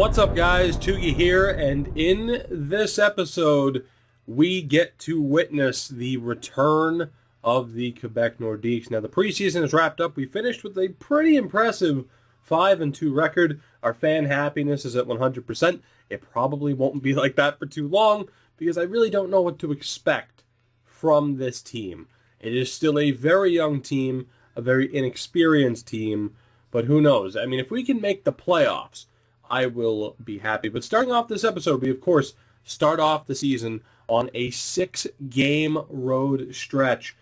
What's up, guys? Tugi here, and in this episode, we get to witness the return of the Quebec Nordiques. Now, the preseason is wrapped up. We finished with a pretty impressive 5-2 record. Our fan happiness is at 100%. It probably won't be like that for too long, because I really don't know what to expect from this team. It is still a very young team, a very inexperienced team, but who knows? I mean, if we can make the playoffs, I will be happy. But starting off this episode, we, of course, start off the season on a 6-game road stretch.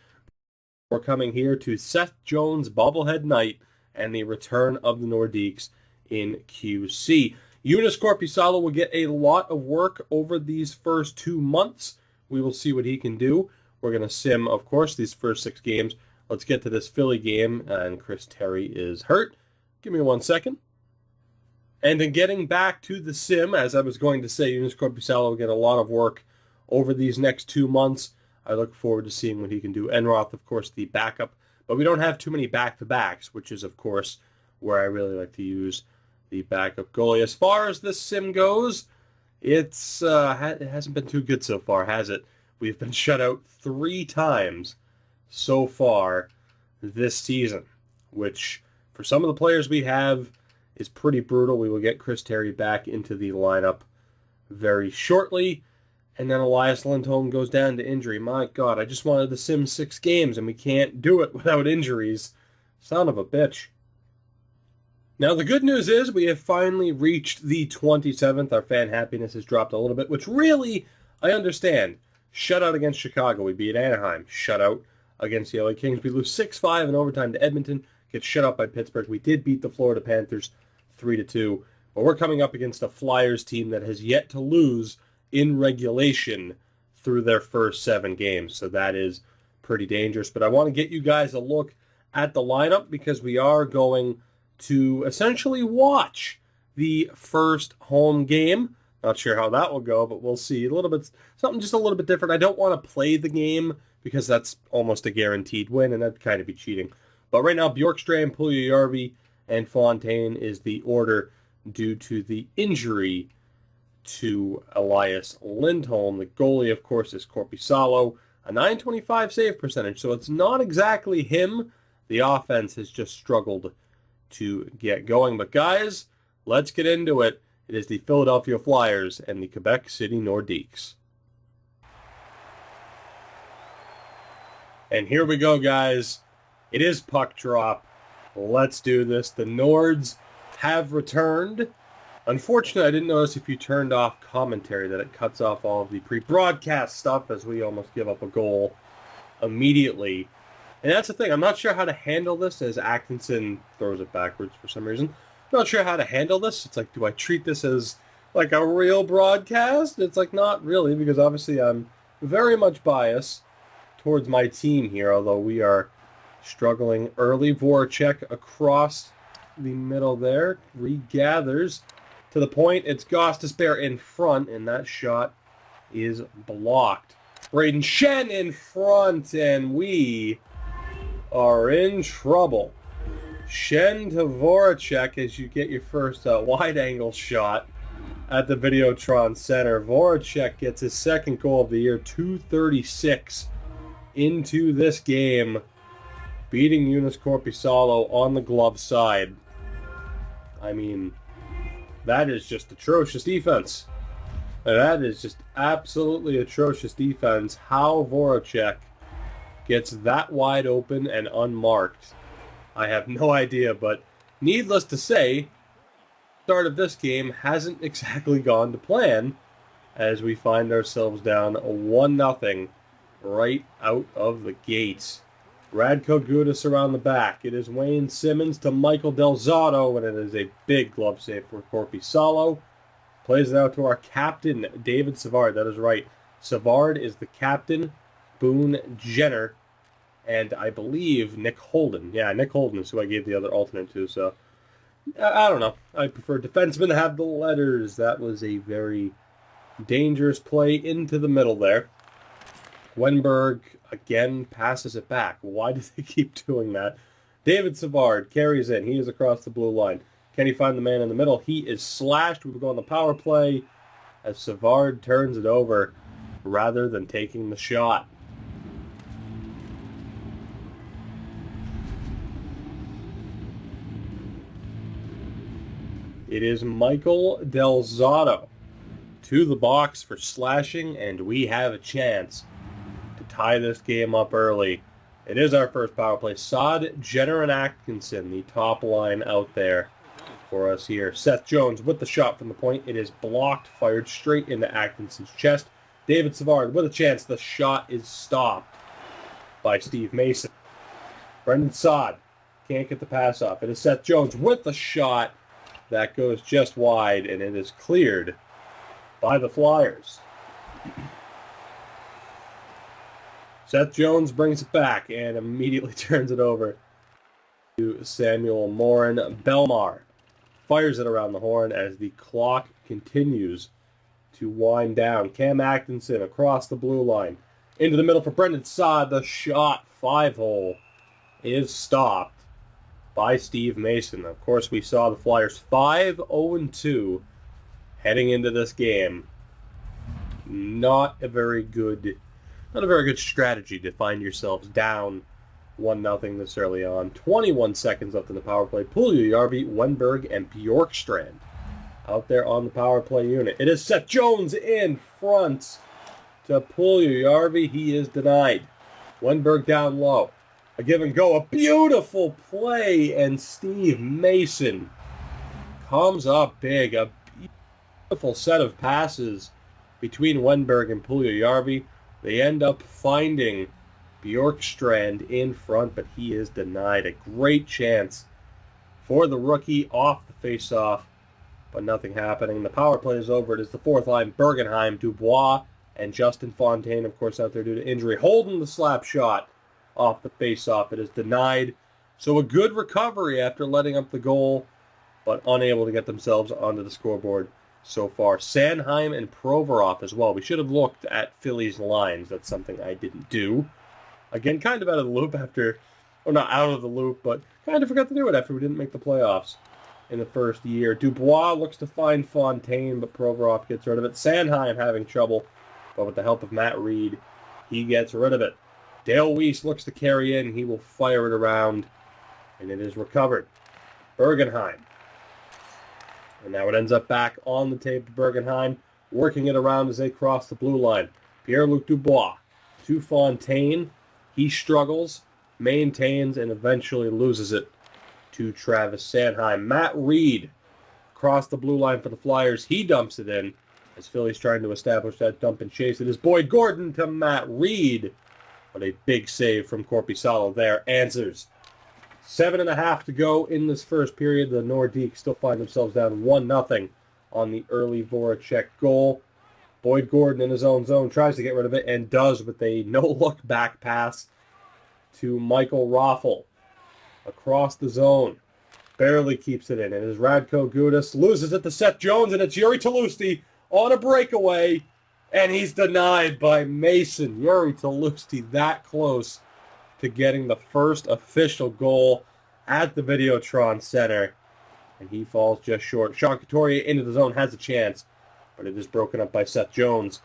We're coming here to Seth Jones' bobblehead night and the return of the Nordiques in QC. Joonas Korpisalo will get a lot of work over these first 2 months. We will see what he can do. We're going to sim, of course, these first 6 games. Let's get to this Philly game, and Chris Terry is hurt. Give me 1 second. And in getting back to the sim, as I was going to say, Joonas Korpisalo will get a lot of work over these next 2 months. I look forward to seeing what he can do. Enroth, of course, the backup. But we don't have too many back-to-backs, which is, of course, where I really like to use the backup goalie. As far as this sim goes, it hasn't been too good so far, has it? We've been shut out 3 times so far this season, which, for some of the players we have, is pretty brutal. We will get Chris Terry back into the lineup very shortly. And then Elias Lindholm goes down to injury. My God, I just wanted to sim 6 games, and we can't do it without injuries. Son of a bitch. Now, the good news is we have finally reached the 27th. Our fan happiness has dropped a little bit, which really, I understand. Shutout against Chicago. We beat Anaheim. Shutout against the LA Kings. We lose 6-5 in overtime to Edmonton. Get shut out by Pittsburgh. We did beat the Florida Panthers 3-2. But we're coming up against a Flyers team that has yet to lose in regulation through their first 7 games. So that is pretty dangerous. But I want to get you guys a look at the lineup because we are going to essentially watch the first home game. Not sure how that will go, but we'll see. Something just a little bit different. I don't want to play the game because that's almost a guaranteed win, and that'd kind of be cheating. But right now, Bjorkstrand, Puljujärvi, and Fontaine is the order due to the injury to Elias Lindholm. The goalie, of course, is Korpisalo, a .925 save percentage, so it's not exactly him. The offense has just struggled to get going. But guys, let's get into it. It is the Philadelphia Flyers and the Quebec City Nordiques. And here we go, guys. It is puck drop. Let's do this. The Nords have returned. Unfortunately, I didn't notice if you turned off commentary that it cuts off all of the pre-broadcast stuff as we almost give up a goal immediately. And that's the thing. I'm not sure how to handle this as Atkinson throws it backwards for some reason. I'm not sure how to handle this. It's like, do I treat this as like a real broadcast? It's like, not really, because obviously I'm very much biased towards my team here, although we are struggling early. Voracek across the middle there. Regathers to the point. It's Gostisbehere in front, and that shot is blocked. Braden Shen in front, and we are in trouble. Shen to Voracek as you get your first wide-angle shot at the Videotron Center. Voracek gets his second goal of the year, 2:36 into this game, beating Joonas Korpisalo on the glove side. I mean, that is just atrocious defense. That is just absolutely atrocious defense. How Voracek gets that wide open and unmarked, I have no idea, but needless to say, start of this game hasn't exactly gone to plan as we find ourselves down 1-0 right out of the gates. Radko Gudas around the back. It is Wayne Simmons to Michael Del Zotto, and it is a big glove save for Korpisalo. Plays it out to our captain, David Savard. That is right. Savard is the captain. Boone Jenner, and I believe Nick Holden. Yeah, Nick Holden is who I gave the other alternate to, so I don't know. I prefer defensemen to have the letters. That was a very dangerous play into the middle there. Wenberg, again, passes it back. Why do they keep doing that? David Savard carries in. He is across the blue line. Can he find the man in the middle? He is slashed. We will go on the power play as Savard turns it over rather than taking the shot. It is Michael Del Zotto to the box for slashing, and we have a chance to tie this game up early. It is our first power play. Saad, Jenner, and Atkinson, the top line out there for us here. Seth Jones with the shot from the point. It is blocked, fired straight into Atkinson's chest. David Savard with a chance. The shot is stopped by Steve Mason. Brendan Saad can't get the pass off. It is Seth Jones with the shot. That goes just wide, and it is cleared by the Flyers. Seth Jones brings it back and immediately turns it over to Samuel Morin. Belmar fires it around the horn as the clock continues to wind down. Cam Atkinson across the blue line. Into the middle for Brendan Saad. The shot, 5-hole, is stopped by Steve Mason. Of course, we saw the Flyers 5-0-2 heading into this game. Not a very good strategy to find yourselves down 1-0 this early on. 21 seconds left in the power play. Puljujärvi, Wenberg, and Bjorkstrand out there on the power play unit. It is Seth Jones in front to Puljujärvi. He is denied. Wenberg down low. A give and go. A beautiful play, and Steve Mason comes up big. A beautiful set of passes between Wenberg and Puljujärvi. They end up finding Bjorkstrand in front, but he is denied. A great chance for the rookie off the faceoff, but nothing happening. The power play is over. It is the fourth line. Bergenheim, Dubois, and Justin Fontaine, of course, out there due to injury. Holding the slap shot off the faceoff. It is denied. So a good recovery after letting up the goal, but unable to get themselves onto the scoreboard so far. Sanheim and Provorov as well. We should have looked at Philly's lines. That's something I didn't do. Again, kind of out of the loop after, or not out of the loop, but kind of forgot to do it after we didn't make the playoffs in the first year. Dubois looks to find Fontaine, but Provorov gets rid of it. Sanheim having trouble, but with the help of Matt Reed, he gets rid of it. Dale Weiss looks to carry in. He will fire it around, and it is recovered. Bergenheim. And now it ends up back on the tape to Bergenheim, working it around as they cross the blue line. Pierre-Luc Dubois to Fontaine. He struggles, maintains, and eventually loses it to Travis Sanheim. Matt Reed across the blue line for the Flyers. He dumps it in as Philly's trying to establish that dump and chase. It is Boyd Gordon to Matt Reed. But a big save from Korpisalo there answers. 7.5 to go in this first period. The Nordiques still find themselves down 1-0 on the early Voracek goal. Boyd Gordon in his own zone tries to get rid of it and does with a no-look back pass to Michael Raffel across the zone. Barely keeps it in. And as Radko Gudas loses it to Seth Jones, and it's Jiri Tolusti on a breakaway. And he's denied by Mason. Jiri Tolusti that close to getting the first official goal at the Videotron Center. And he falls just short. Sean Couturier into the zone has a chance, but it is broken up by Seth Jones.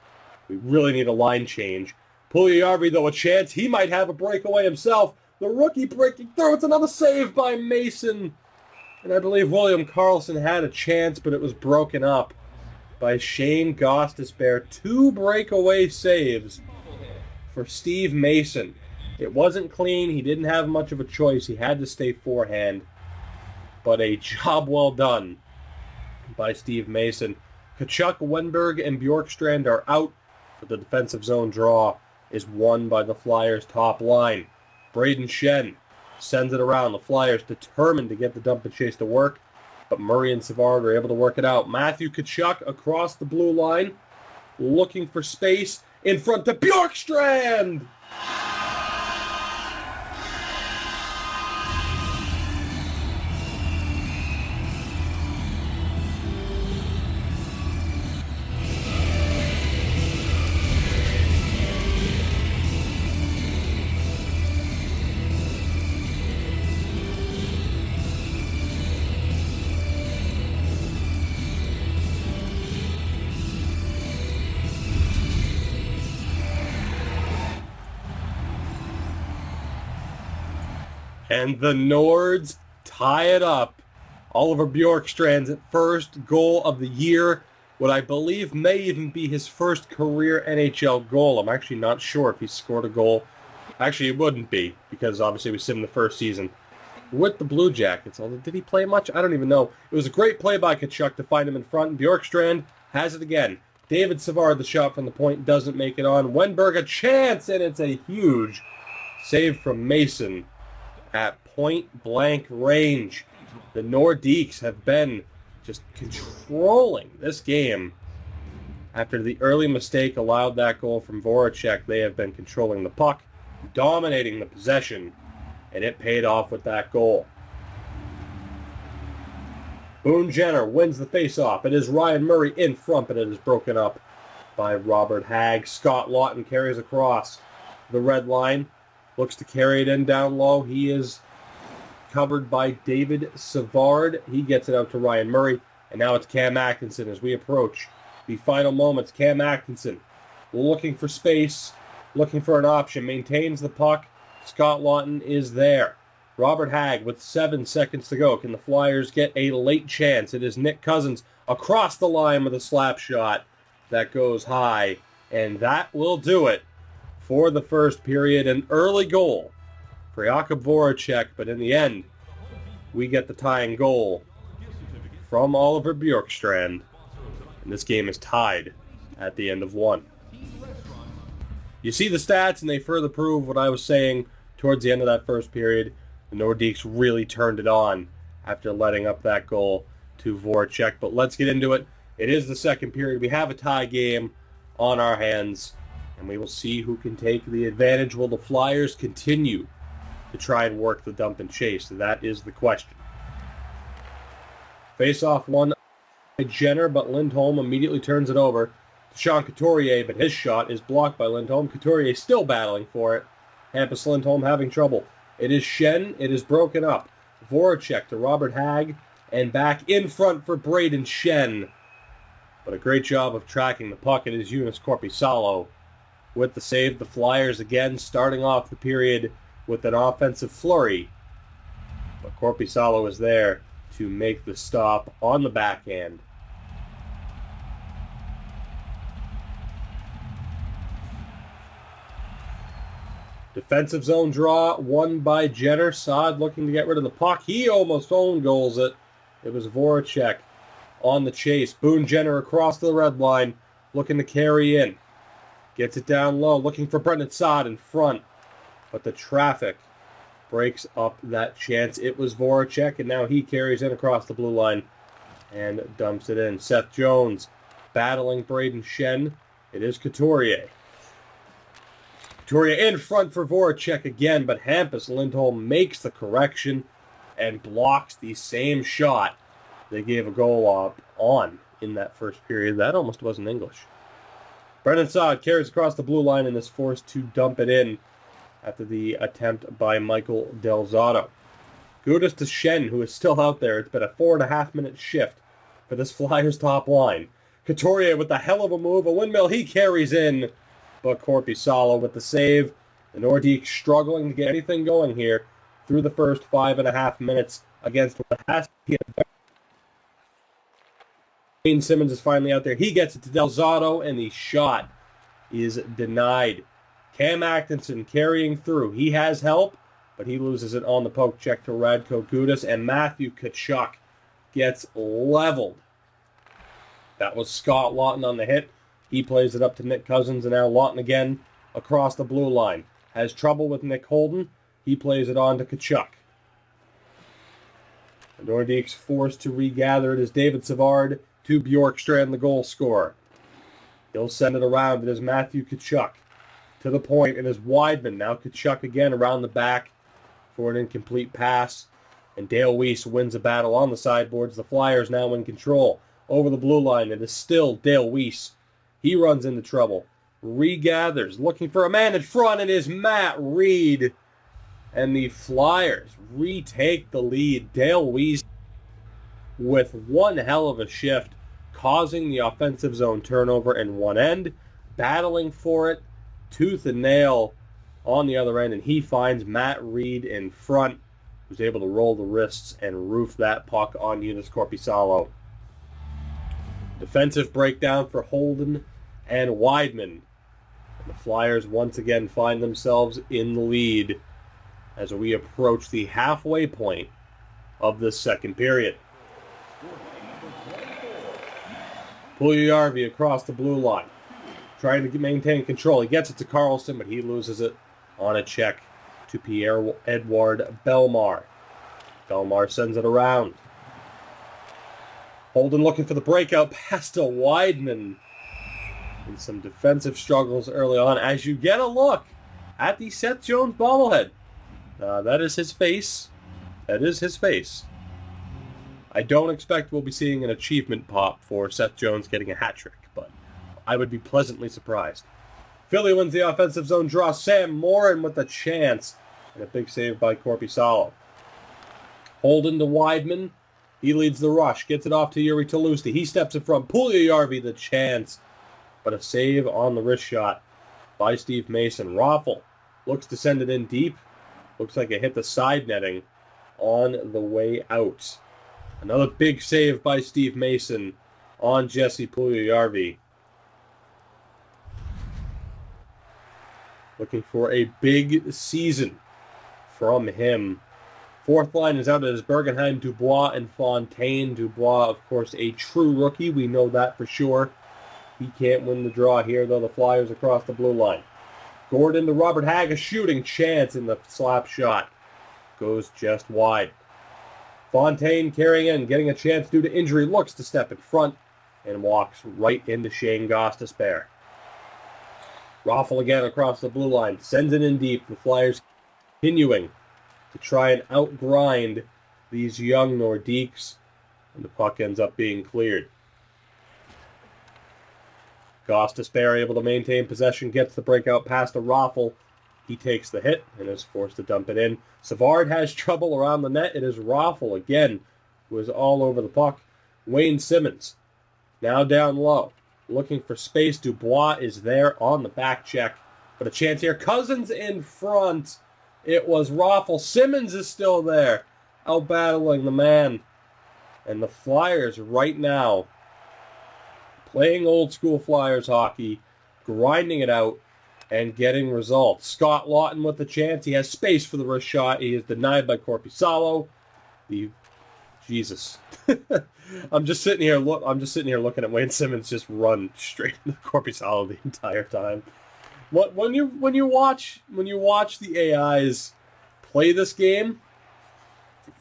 We really need a line change. Puljujärvi, though, a chance. He might have a breakaway himself. The rookie breaking through. It's another save by Mason. And I believe William Karlsson had a chance, but it was broken up by Shane Gostisbehere. 2 breakaway saves for Steve Mason. It wasn't clean. He didn't have much of a choice. He had to stay forehand. But a job well done by Steve Mason. Tkachuk, Wenberg, and Bjorkstrand are out, but the defensive zone draw is won by the Flyers' top line. Braden Shen sends it around. The Flyers determined to get the dump and chase to work, but Murray and Savard are able to work it out. Matthew Tkachuk across the blue line, looking for space in front to Bjorkstrand. And the Nords tie it up. Oliver Bjorkstrand's first goal of the year, what I believe may even be his first career NHL goal. I'm actually not sure if he scored a goal. Actually, it wouldn't be, because obviously we saw him the first season with the Blue Jackets. Although, did he play much? I don't even know. It was a great play by Tkachuk to find him in front. Bjorkstrand has it again. David Savard, the shot from the point, doesn't make it on. Wenberg, a chance, and it's a huge save from Mason at point-blank range. The Nordiques have been just controlling this game. After the early mistake allowed that goal from Voracek, they have been controlling the puck, dominating the possession, and it paid off with that goal. Boone Jenner wins the faceoff. It is Ryan Murray in front, but it is broken up by Robert Hagg. Scott Lawton carries across the red line. Looks to carry it in down low. He is covered by David Savard. He gets it out to Ryan Murray. And now it's Cam Atkinson as we approach the final moments. Cam Atkinson looking for space, looking for an option. Maintains the puck. Scott Lawton is there. Robert Hagg with 7 seconds to go. Can the Flyers get a late chance? It is Nick Cousins across the line with a slap shot that goes high. And that will do it for the first period. An early goal for Jakub Voracek, but in the end, we get the tying goal from Oliver Bjorkstrand. And this game is tied at the end of one. You see the stats, and they further prove what I was saying towards the end of that first period. The Nordiques really turned it on after letting up that goal to Voracek. But let's get into it. It is the second period. We have a tie game on our hands, and we will see who can take the advantage. Will the Flyers continue to try and work the dump and chase? That is the question. Face-off won by Jenner, but Lindholm immediately turns it over to Sean Couturier, but his shot is blocked by Lindholm. Couturier still battling for it. Hampus Lindholm having trouble. It is Schenn. It is broken up. Voracek to Robert Hagg, and back in front for Braden Schenn. But a great job of tracking the puck. It is Joonas Korpisalo with the save. The Flyers again starting off the period with an offensive flurry. But Korpisalo is there to make the stop on the backhand. Defensive zone draw won by Jenner. Saad looking to get rid of the puck. He almost own goals it. It was Voracek on the chase. Boone Jenner across the red line looking to carry in. Gets it down low, looking for Brendan Saad in front. But the traffic breaks up that chance. It was Voracek, and now he carries in across the blue line and dumps it in. Seth Jones battling Braden Schenn. It is Couturier. Couturier in front for Voracek again, but Hampus Lindholm makes the correction and blocks the same shot they gave a goal up on in that first period. That almost wasn't English. Brendan Saad carries across the blue line and is forced to dump it in after the attempt by Michael Del Zotto. Kudos to Schenn, who is still out there. It's been a 4.5-minute shift for this Flyers top line. Couturier with the hell of a move, a windmill he carries in, but Korpisalo with the save. The Nordiques struggling to get anything going here through the first 5.5 minutes against what has to be a Wayne Simmons is finally out there. He gets it to Del Zotto, and the shot is denied. Cam Atkinson carrying through. He has help, but he loses it on the poke check to Radko Gudas, and Matthew Tkachuk gets leveled. That was Scott Lawton on the hit. He plays it up to Nick Cousins, and now Lawton again across the blue line. Has trouble with Nick Holden. He plays it on to Tkachuk. The Nordiques forced to regather. It is David Savard to Bjorkstrand, the goal scorer. He'll send it around. It is Matthew Tkachuk to the point. It is Weidman. Now Tkachuk again around the back for an incomplete pass. And Dale Weiss wins a battle on the sideboards. The Flyers now in control. Over the blue line, it is still Dale Weiss. He runs into trouble. Regathers, looking for a man in front. It is Matt Reed. And the Flyers retake the lead. Dale Weiss with one hell of a shift, causing the offensive zone turnover in one end, battling for it, tooth and nail on the other end, and he finds Matt Reed in front. who's able to roll the wrists and roof that puck on Joonas Korpisalo. Defensive breakdown for Holden and Weidman. The Flyers once again find themselves in the lead as we approach the halfway point of this second period. Puljujarvi across the blue line, trying to maintain control. He gets it to Carlson, but he loses it on a check to Pierre-Edouard Bellemare. Bellemare sends it around. Holden looking for the breakout pass to Weidman. And some defensive struggles early on as you get a look at the Seth Jones bobblehead. That is his face. That is his face. I don't expect we'll be seeing an achievement pop for Seth Jones getting a hat trick, but I would be pleasantly surprised. Philly wins the offensive zone draw. Sam Morin with a chance. And a big save by Korpisalo. Holden to Weidman. He leads the rush. Gets it off to Jiri Tolusti. He steps in front. Puljujarvi the chance. But a save on the wrist shot by Steve Mason. Raffl looks to send it in deep. Looks like it hit the side netting on the way out. Another big save by Steve Mason on Jesse Puljujarvi. Looking for a big season from him. Fourth line is out as Bergenheim, Dubois, and Fontaine. Dubois, of course, a true rookie. We know that for sure. He can't win the draw here, though. The Flyers across the blue line. Gordon to Robert Hagg, a shooting chance in the slap shot. Goes just wide. Fontaine carrying in, getting a chance due to injury. Looks to step in front and walks right into Shane Gostisbehere. Raffl again across the blue line. Sends it in deep. The Flyers continuing to try and outgrind these young Nordiques. And the puck ends up being cleared. Gostisbehere able to maintain possession, gets the breakout pass to Raffl. He takes the hit and is forced to dump it in. Savard has trouble around the net. It is Raffl again, who is all over the puck. Wayne Simmons now down low, looking for space. Dubois is there on the back check, but a chance here. Cousins in front. It was Raffl. Simmons is still there, out battling the man. And the Flyers right now, playing old school Flyers hockey, grinding it out, and getting results. Scott Lawton with the chance. He has space for the wrist shot. He is denied by Korpisalo. Jesus. I'm just sitting here looking at Wayne Simmons just run straight into Korpisalo the entire time. When you watch the AIs play this game,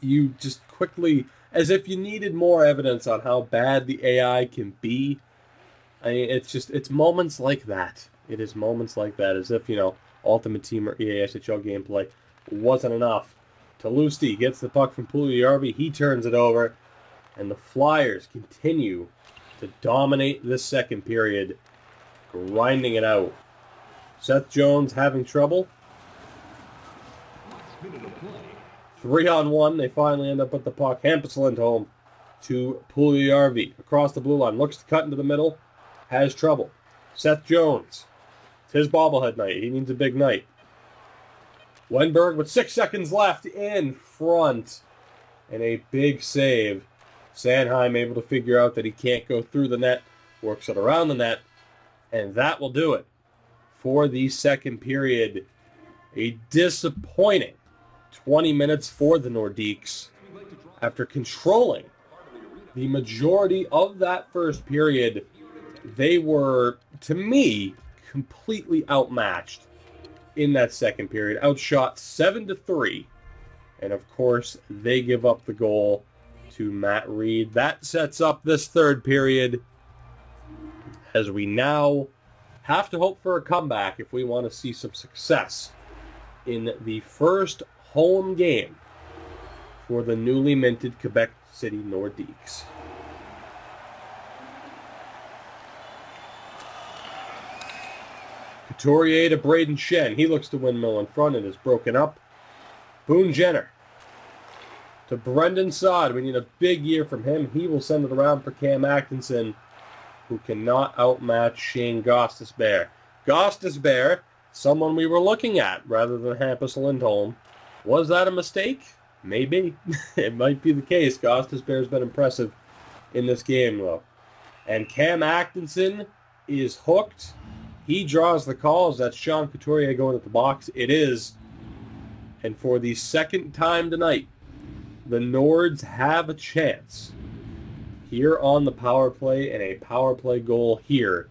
you just quickly, as if you needed more evidence on how bad the AI can be. I mean, it's moments like that. It is moments like that, as if, Ultimate Team or EA SHL gameplay wasn't enough. Tolusti gets the puck from Puljujarvi. He turns it over, and the Flyers continue to dominate this second period, grinding it out. Seth Jones having trouble. 3-on-1. They finally end up with the puck. Hampus Lindholm to Puljujarvi. Across the blue line. Looks to cut into the middle. Has trouble. Seth Jones. It's his bobblehead night. He needs a big night. Wenberg with 6 seconds left in front. And a big save. Sanheim able to figure out that he can't go through the net. Works it around the net. And that will do it for the second period. A disappointing 20 minutes for the Nordiques after controlling the majority of that first period. They were, to me, completely outmatched in that second period. Outshot 7-3. And of course, they give up the goal to Matt Reed. That sets up this third period as we now have to hope for a comeback if we want to see some success in the first home game for the newly minted Quebec City Nordiques. Couturier to Braden Shen. He looks to windmill in front and is broken up. Boone Jenner to Brendan Saad. We need a big year from him. He will send it around for Cam Atkinson, who cannot outmatch Shane Gostisbehere. Gostisbehere, someone we were looking at rather than Hampus Lindholm. Was that a mistake? Maybe. It might be the case. Gostisbehere's been impressive in this game, though. And Cam Atkinson is hooked. He draws the calls. That's Sean Couturier going at the box. It is. And for the second time tonight, the Nords have a chance here on the power play, and a power play goal here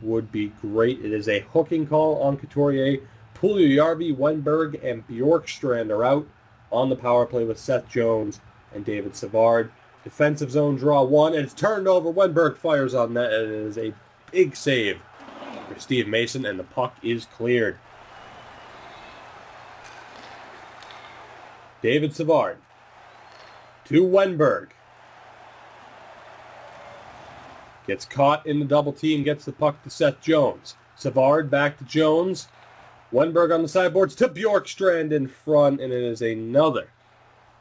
would be great. It is a hooking call on Couturier. Puljujärvi, Wennberg, and Bjorkstrand are out on the power play with Seth Jones and David Savard. Defensive zone draw one, and it's turned over. Wennberg fires on that, and it is a big save for Steve Mason, and the puck is cleared. David Savard to Wennberg. Gets caught in the double team, gets the puck to Seth Jones. Savard back to Jones. Wennberg on the sideboards to Bjorkstrand in front, and it is another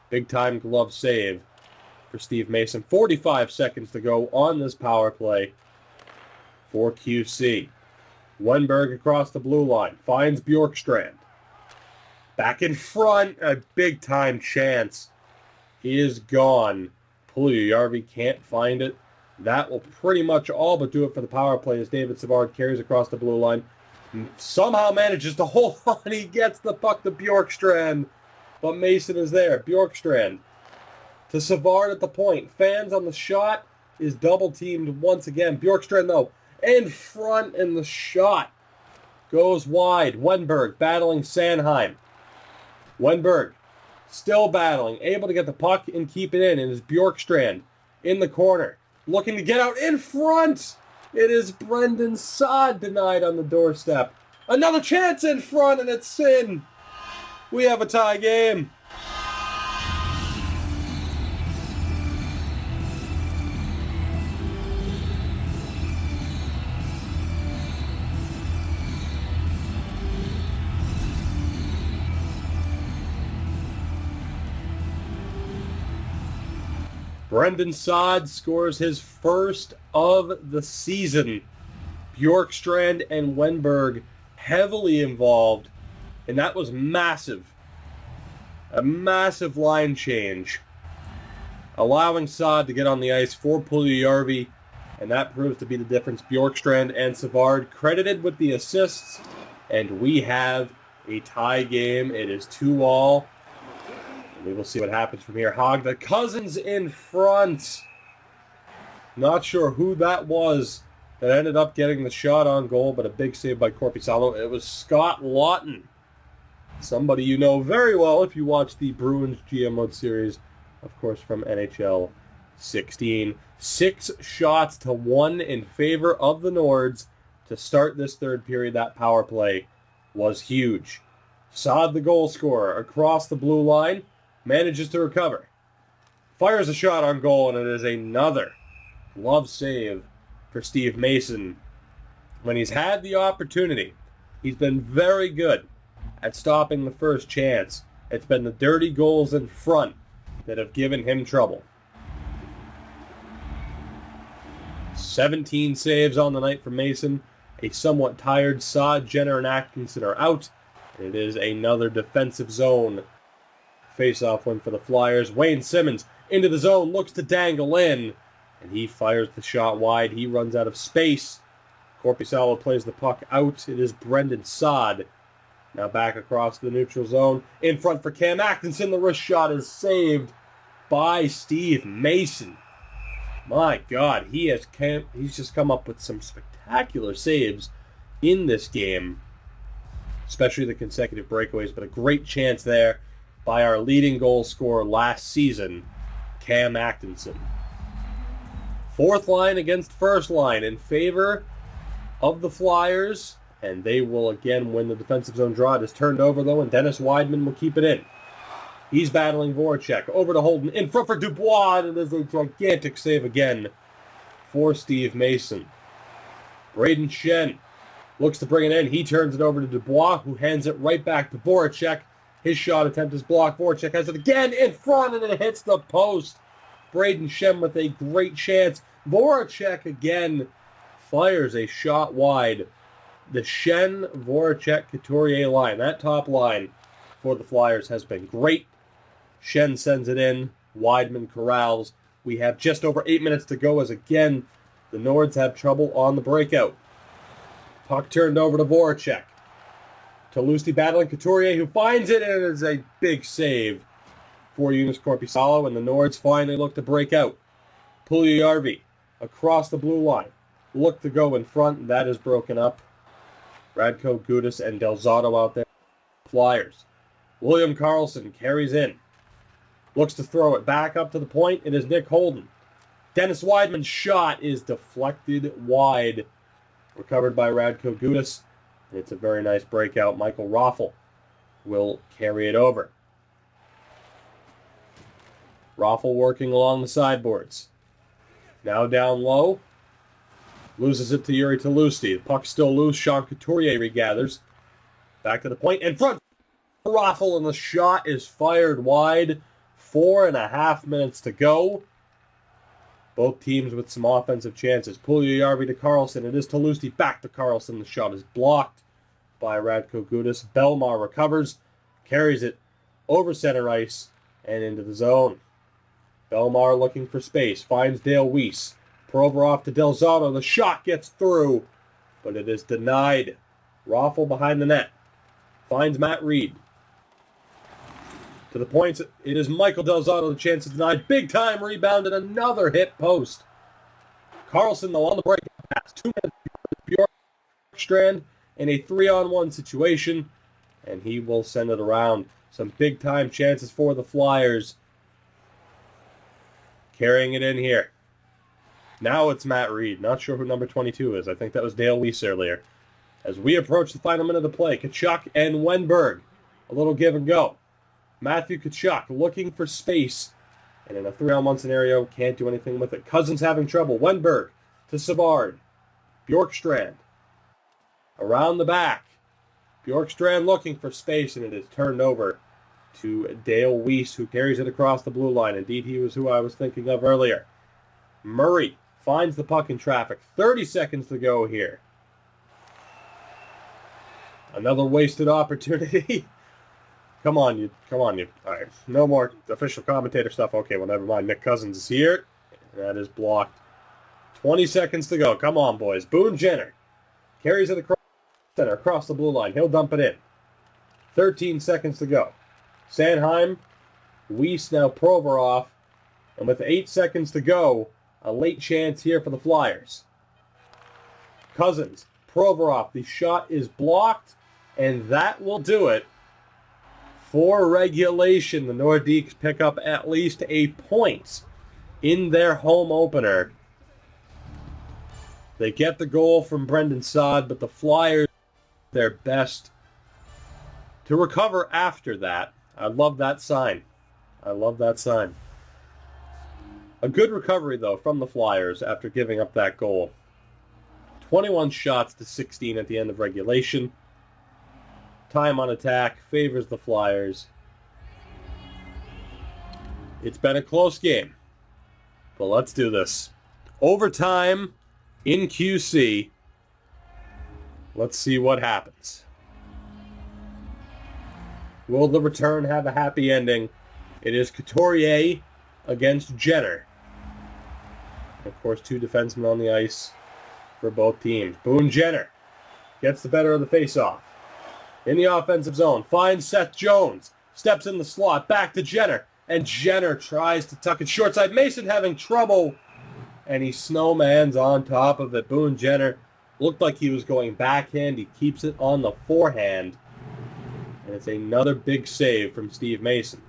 big-time glove save for Steve Mason. 45 seconds to go on this power play for QC. Wennberg across the blue line, finds Bjorkstrand. Back in front, a big-time chance is gone. Puljujärvi can't find it. That will pretty much all but do it for the power play as David Savard carries across the blue line. Somehow manages to hold on. He gets the puck to Bjorkstrand, but Mason is there. Bjorkstrand to Savard at the point. Fans on the shot is double-teamed once again. Bjorkstrand, though, in front, and the shot goes wide. Wennberg battling Sanheim. Wennberg still battling, able to get the puck and keep it in. And it's Bjorkstrand in the corner, looking to get out in front. It is Brendan Saad denied on the doorstep. Another chance in front, and it's in. We have a tie game. Brendan Saad scores his first of the season. Bjorkstrand and Wennberg heavily involved, and that was massive. A massive line change, allowing Saad to get on the ice for Puljujärvi, and that proves to be the difference. Bjorkstrand and Savard credited with the assists, and we have a tie game. It is 2-2. We will see what happens from here. Hogg, the Cousins in front. Not sure who that was that ended up getting the shot on goal, but a big save by Korpisalo. It was Scott Lawton, somebody you know very well if you watch the Bruins GM Mode series, of course, from NHL 16. 6 shots to 1 in favor of the Nords to start this third period. That power play was huge. Saad, the goal scorer, across the blue line, manages to recover. Fires a shot on goal, and it is another glove save for Steve Mason. When he's had the opportunity, he's been very good at stopping the first chance. It's been the dirty goals in front that have given him trouble. 17 saves on the night for Mason. A somewhat tired Saad, Jenner, and Atkinson are out. It is another defensive zone face-off win for the Flyers. Wayne Simmons into the zone, looks to dangle in, and he fires the shot wide. He runs out of space. Korpisalo plays the puck out. It is Brendan Saad. Now back across the neutral zone. In front for Cam Atkinson. The wrist shot is saved by Steve Mason. My God, he's just come up with some spectacular saves in this game, especially the consecutive breakaways, but a great chance there by our leading goal scorer last season, Cam Atkinson. Fourth line against first line in favor of the Flyers, and they will again win the defensive zone draw. It is turned over, though, and Dennis Wideman will keep it in. He's battling Voracek. Over to Holden. In front for Dubois, and it is a gigantic save again for Steve Mason. Braden Shen looks to bring it in. He turns it over to Dubois, who hands it right back to Voracek. His shot attempt is blocked. Voracek has it again in front, and it hits the post. Braden Shen with a great chance. Voracek again fires a shot wide. The Shen, Voracek, Couturier line, that top line for the Flyers has been great. Shen sends it in. Weidman corrals. We have just over 8 minutes to go as again the Nords have trouble on the breakout. Puck turned over to Voracek. Toulouse battling Couturier, who finds it, and it is a big save for Joonas Korpisalo, and the Nords finally look to break out. Puljujärvi across the blue line. Look to go in front, and that is broken up. Radko Gudas and Del Zotto out there. Flyers. William Karlsson carries in. Looks to throw it back up to the point. It is Nick Holden. Dennis Weidman's shot is deflected wide. Recovered by Radko Gudas. And it's a very nice breakout. Michael Raffl will carry it over. Raffl working along the sideboards. Now down low. Loses it to Yuri Toulouse. The puck's still loose. Sean Couturier regathers. Back to the point. In front. Raffl, and the shot is fired wide. 4.5 minutes to go. Both teams with some offensive chances. Puljujärvi to Karlsson. It is Toulouse back to Karlsson. The shot is blocked by Radko Gudas. Belmar recovers. Carries it over center ice and into the zone. Belmar looking for space. Finds Dale Weiss. Provorov to Del Zotto. The shot gets through, but it is denied. Raffl behind the net. Finds Matt Reed. To the points, it is Michael Del Zotto. The chance is denied. Big time rebound and another hit post. Karlsson, though, on the break pass. 2 minutes Bjorkstrand in a 3-on-1 situation, and he will send it around. Some big time chances for the Flyers. Carrying it in here. Now it's Matt Reed. Not sure who number 22 is. I think that was Dale Weiss earlier. As we approach the final minute of the play, Tkachuk and Wenberg. A little give and go. Matthew Tkachuk looking for space. And in a 3-on-1 scenario, can't do anything with it. Cousins having trouble. Wenberg to Savard. Bjorkstrand. Around the back. Bjorkstrand looking for space, and it is turned over to Dale Weiss, who carries it across the blue line. Indeed, he was who I was thinking of earlier. Murray finds the puck in traffic. 30 seconds to go here. Another wasted opportunity. Come on, you. All right, no more official commentator stuff. Okay, well, never mind. Nick Cousins is here. That is blocked. 20 seconds to go. Come on, boys. Boone Jenner carries it across center, across the blue line. He'll dump it in. 13 seconds to go. Sanheim, Weiss, now Provorov. And with 8 seconds to go, a late chance here for the Flyers. Cousins, Provorov. The shot is blocked, and that will do it. For regulation, the Nordiques pick up at least a point in their home opener. They get the goal from Brendan Saad, but the Flyers do their best to recover after that. I love that sign. A good recovery, though, from the Flyers after giving up that goal. 21 shots to 16 at the end of regulation. Time on attack favors the Flyers. It's been a close game, but let's do this. Overtime in QC. Let's see what happens. Will the return have a happy ending? It is Couturier against Jenner. Of course, 2 defensemen on the ice for both teams. Boone Jenner gets the better of the faceoff. In the offensive zone, finds Seth Jones. Steps in the slot, back to Jenner. And Jenner tries to tuck it short side. Mason having trouble. And he snowmans on top of it. Boone Jenner looked like he was going backhand. He keeps it on the forehand. And it's another big save from Steve Mason.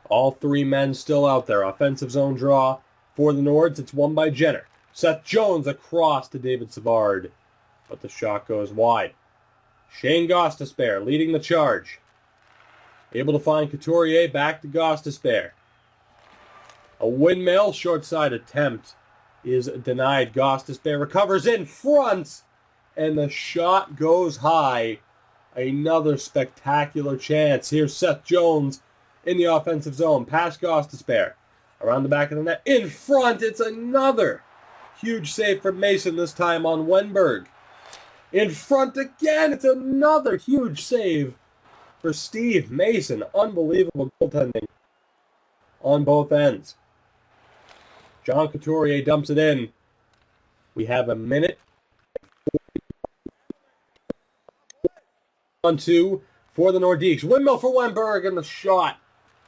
All 3 men still out there. Offensive zone draw for the Nords. It's won by Jenner. Seth Jones across to David Savard, but the shot goes wide. Shane Gostisbehere leading the charge. Able to find Couturier, back to Gostisbehere. A windmill short side attempt is denied. Gostisbehere recovers in front, and the shot goes high. Another spectacular chance. Here's Seth Jones in the offensive zone. Past Gostisbehere. Around the back of the net. In front, it's another huge save from Mason, this time on Wenberg. In front again. It's another huge save for Steve Mason. Unbelievable goaltending on both ends. John Couturier dumps it in. We have a minute on 2 for the Nordiques. Windmill for Wennberg, and the shot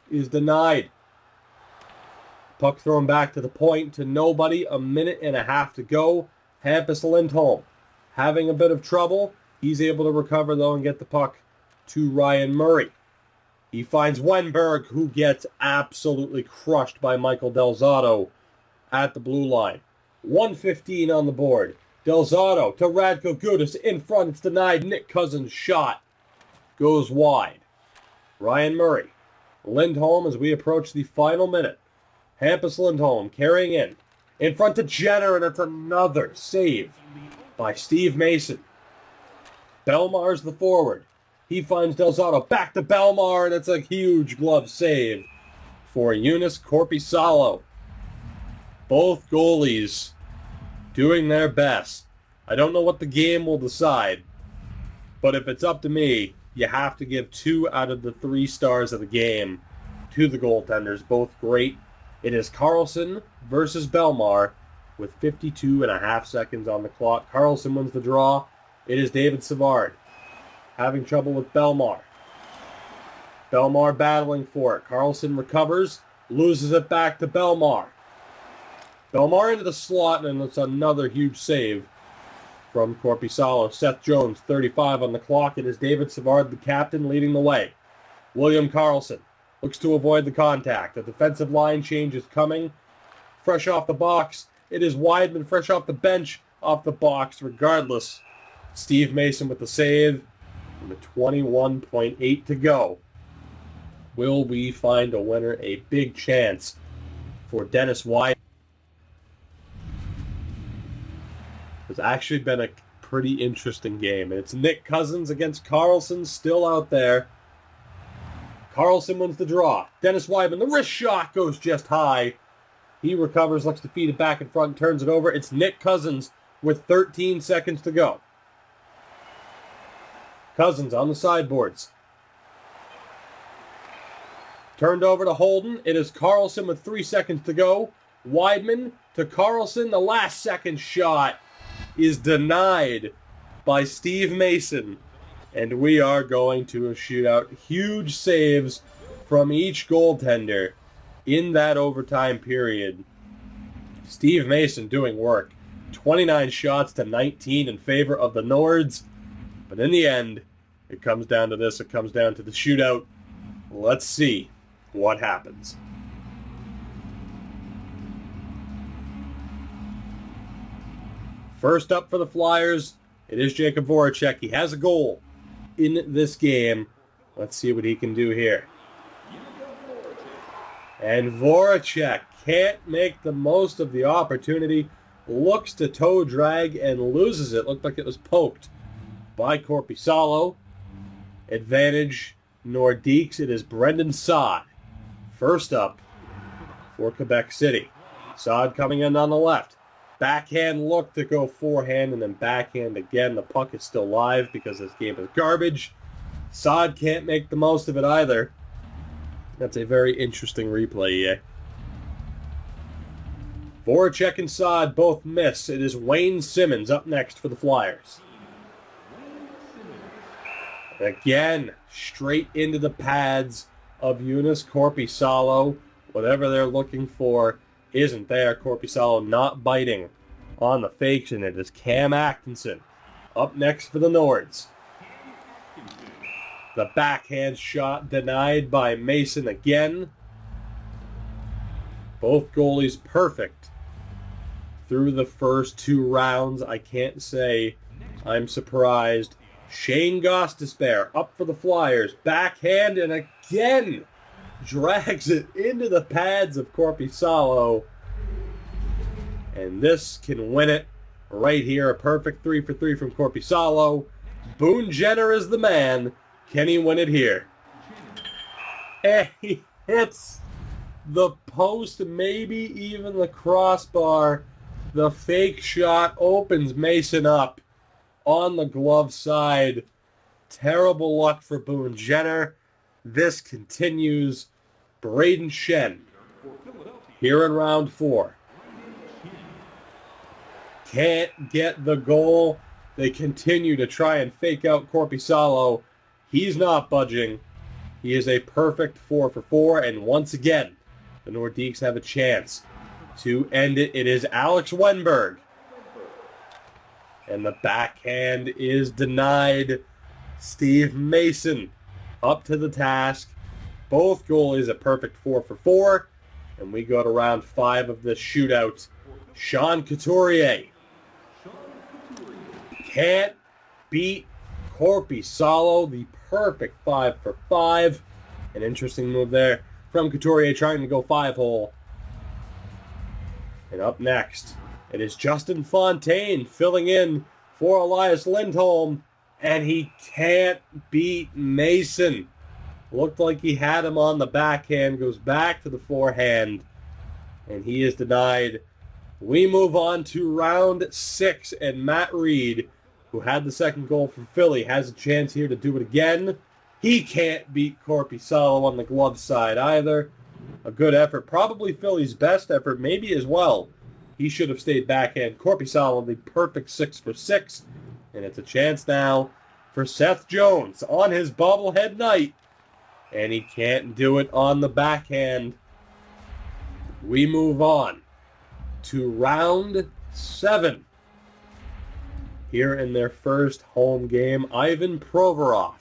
is denied. Puck thrown back to the point to nobody. A minute and a half to go. Hampus Lindholm having a bit of trouble. He's able to recover, though, and get the puck to Ryan Murray. He finds Wennberg, who gets absolutely crushed by Michael Del Zotto at the blue line. 1:15 on the board. Del Zotto to Radko Gudas. In front, it's denied. Nick Cousins' shot goes wide. Ryan Murray. Lindholm as we approach the final minute. Hampus Lindholm carrying in. In front to Jenner, and it's another save by Steve Mason. Belmar's the forward. He finds Del Zotto back to Belmar, and it's a huge glove save for Joonas Korpisalo. Both goalies doing their best. I don't know what the game will decide, but if it's up to me, you have to give 2 out of the 3 stars of the game to the goaltenders. Both great. It is Carlson versus Belmar with 52 and a half seconds on the clock. Carlson wins the draw. It is David Savard having trouble with Belmar. Belmar battling for it. Carlson recovers, loses it back to Belmar. Belmar into the slot, and it's another huge save from Korpisalo. Seth Jones, 35 on the clock. It is David Savard, the captain, leading the way. William Karlsson looks to avoid the contact. A defensive line change is coming. Fresh off the box, it is Weidman, fresh off the bench, off the box. Regardless, Steve Mason with the save. With 21.8 to go. Will we find a winner? A big chance for Dennis Weidman. It's actually been a pretty interesting game. And it's Nick Cousins against Carlson, still out there. Carlson wins the draw. Dennis Weidman, the wrist shot goes just high. He recovers, looks to feed it back in front, turns it over. It's Nick Cousins with 13 seconds to go. Cousins on the sideboards. Turned over to Holden. It is Carlson with 3 seconds to go. Weidman to Carlson. The last second shot is denied by Steve Mason. And we are going to a shootout. Huge saves from each goaltender in that overtime period. Steve Mason doing work. 29 shots to 19 in favor of the Nords. But in the end, it comes down to this. It comes down to the shootout. Let's see what happens. First up for the Flyers, it is Jacob Voracek. He has a goal in this game. Let's see what he can do here. And Voracek can't make the most of the opportunity. Looks to toe drag and loses it. Looked like it was poked by Korpisalo. Advantage Nordiques. It is Brendan Saad. First up for Quebec City. Saad coming in on the left. Backhand look to go forehand and then backhand again. The puck is still live because this game is garbage. Saad can't make the most of it either. That's a very interesting replay, yeah. Voracek and Saad both miss. It is Wayne Simmons up next for the Flyers. Again, straight into the pads of Joonas Korpisalo. Whatever they're looking for isn't there. Korpisalo not biting on the fakes, and it is Cam Atkinson up next for the Nords. The backhand shot denied by Mason again. Both goalies perfect through the first 2 rounds. I can't say I'm surprised. Shane Gostisbehere up for the Flyers. Backhand and again drags it into the pads of Korpisalo. And this can win it right here. A perfect 3 for 3 from Korpisalo. Boone Jenner is the man. Can he win it here? And he hits the post, maybe even the crossbar. The fake shot opens Mason up. on the glove side. Terrible luck for Boone Jenner. This continues. Braden Shen here in round 4. Can't get the goal. They continue to try and fake out Korpisalo. He's not budging. He is a perfect 4 for 4, and once again, the Nordiques have a chance to end it. It is Alex Wenberg. And the backhand is denied. Steve Mason up to the task. Both goalies a perfect 4 for 4. And we go to round 5 of this shootout. Sean Couturier can't beat Korpisalo, the perfect 5 for 5. An interesting move there from Couturier, trying to go 5-hole. And up next, it is Justin Fontaine filling in for Elias Lindholm, and he can't beat Mason. Looked like he had him on the backhand, goes back to the forehand, and he is denied. We move on to round 6, and Matt Reed, who had the second goal for Philly, has a chance here to do it again. He can't beat Korpisalo on the glove side either. A good effort, probably Philly's best effort, maybe as well. He should have stayed backhand. Korpisalo, the perfect 6 for 6. And it's a chance now for Seth Jones on his bobblehead night. And he can't do it on the backhand. We move on to round 7. Here in their first home game, Ivan Provorov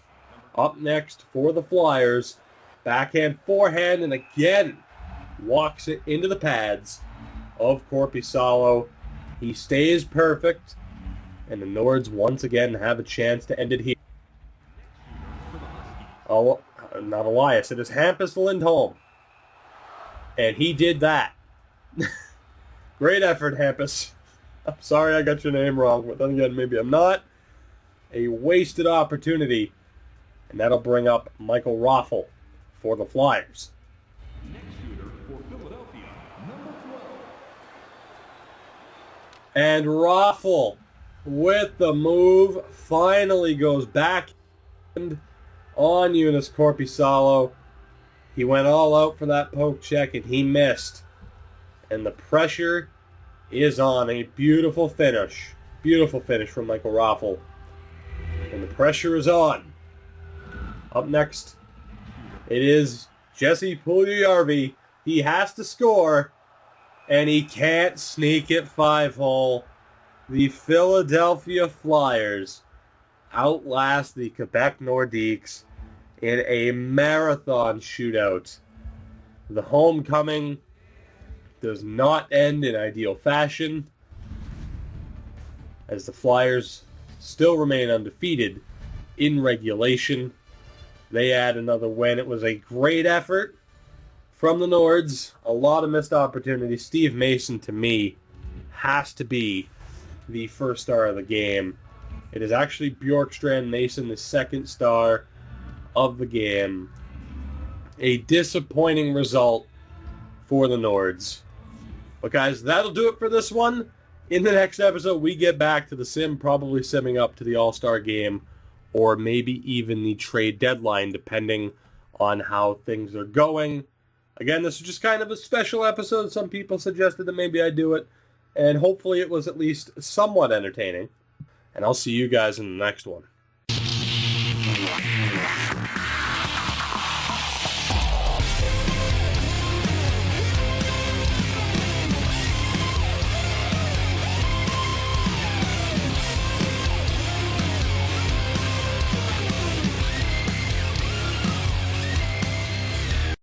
up next for the Flyers. Backhand, forehand, and again walks it into the pads of Korpisalo. He stays perfect, and the Nords once again have a chance to end it here. Oh, not Elias. It is Hampus Lindholm. And he did that. Great effort, Hampus. I'm sorry I got your name wrong, but then again, maybe I'm not. A wasted opportunity. And that'll bring up Michael Raffl for the Flyers. Next shooter for Philadelphia, number 12. And Raffl, with the move, finally goes back on Joonas Korpisalo. He went all out for that poke check, and he missed. And the pressure is on. A beautiful finish. Beautiful finish from Michael Raffl. And the pressure is on. Up next, it is Jesse Puljujarvi. He has to score, and he can't sneak it 5-hole. The Philadelphia Flyers outlast the Quebec Nordiques in a marathon shootout. The homecoming does not end in ideal fashion, as the Flyers still remain undefeated in regulation. They add another win. It was a great effort from the Nords. A lot of missed opportunities. Steve Mason, to me, has to be the first star of the game. It is actually Bjorkstrand Mason, the second star of the game. A disappointing result for the Nords. But guys, that'll do it for this one. In the next episode, we get back to the sim, probably simming up to the All-Star game, or maybe even the trade deadline, depending on how things are going. Again, this is just kind of a special episode. Some people suggested that maybe I do it, and hopefully it was at least somewhat entertaining. And I'll see you guys in the next one.